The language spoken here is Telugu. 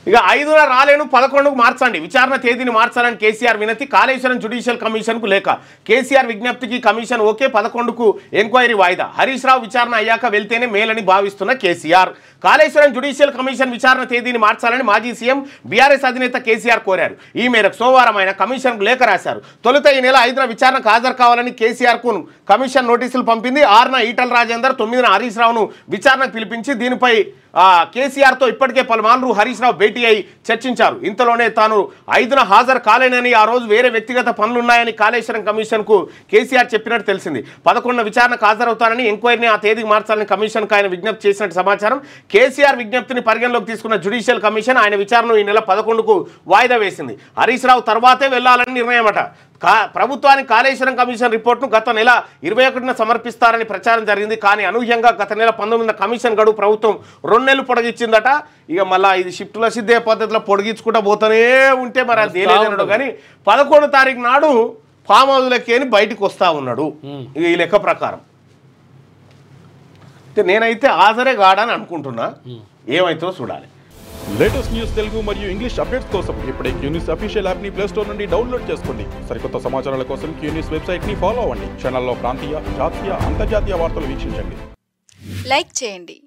ఇక 5న రాలేను 11కు మార్చండి, విచారణ తేదీని మార్చాలని కేసీఆర్ వినతి, కాళేశ్వరం జ్యుడిషియల్ కమిషన్కు లేఖ, కేసీఆర్ విజ్ఞప్తికి కమిషన్ ఓకే, 11కు ఎంక్వైరీ వాయిదా, హరీష్ రావు విచారణ అయ్యాక వెళ్తేనే మేలని భావిస్తున్న కేసీఆర్, కాళేశ్వరం జ్యుడిషియల్ కమిషన్ విచారణ తేదీని మార్చాలని మాజీ సీఎం బీఆర్ఎస్ అధినేత కేసీఆర్ కోరారు. ఈ మేరకు సోమవారం ఆయన కమిషన్కు లేఖ రాశారు. తొలుత ఈ నెల 5న విచారణకు హాజరు కావాలని కేసీఆర్కు కమిషన్ నోటీసులు పంపింది. 6న ఈటల రాజేందర్, 9న హరీష్ రావును విచారణకు పిలిపించి దీనిపై కేసీఆర్తో ఇప్పటికే పలుమార్లు హరీష్ రావు భేటీ అయి చర్చించారు. ఇంతలోనే తాను 5న హాజరు కాలేనని, ఆ రోజు వేరే వ్యక్తిగత పనులున్నాయని కాళేశ్వరం కమిషన్కు కేసీఆర్ చెప్పినట్టు తెలిసింది. 11న విచారణకు హాజరవుతానని, ఎంక్వైరీని ఆ తేదీకి మార్చాలని కమిషన్కు ఆయన విజ్ఞప్తి చేసినట్టు సమాచారం. కేసీఆర్ విజ్ఞప్తిని పరిగణలోకి తీసుకున్న జ్యుడిషియల్ కమిషన్ ఆయన విచారణను ఈ నెల 11కు వాయిదా వేసింది. హరీష్ రావు తర్వాతే వెళ్లాలని నిర్ణయమట. ప్రభుత్వానికి కాళేశ్వరం కమిషన్ రిపోర్ట్ను గత నెల 21న సమర్పిస్తారని ప్రచారం జరిగింది. కానీ అనూహ్యంగా గత నెల 19న కమిషన్ గడువు ప్రభుత్వం 2 నెలలు పొడిగించిందట. ఇక మళ్ళీ ఇది షిఫ్టుల సిద్ధే పద్ధతిలో పొడిగించుకుంటూ పోతూనే ఉంటే మరి అది తెలియదన్నాడు. కానీ 11వ తారీఖు నాడు ఫామ్ హౌస్లకి అని బయటకు వస్తూ ఉన్నాడు. ఇక ఈ లెక్క ప్రకారం నేనైతే హాజరే కాడని అనుకుంటున్నా, ఏమైతుందో చూడాలి. లేటెస్ట్ న్యూస్ తెలుగు మరియు ఇంగ్లీష్ అప్డేట్స్ కోసం ఇప్పుడే క్యూన్యూస్ అఫీషియల్ యాప్ ని ప్లే స్టోర్ నుండి డౌన్లోడ్ చేసుకోండి. సరికొత్త సమాచారాల కోసం క్యూన్యూస్ వెబ్సైట్ ని ఫాలో అవ్వండి. ఛానల్లో ప్రాంతీయ, జాతీయ, అంతర్జాతీయ వార్తలు వీక్షించండి. లైక్ చేయండి.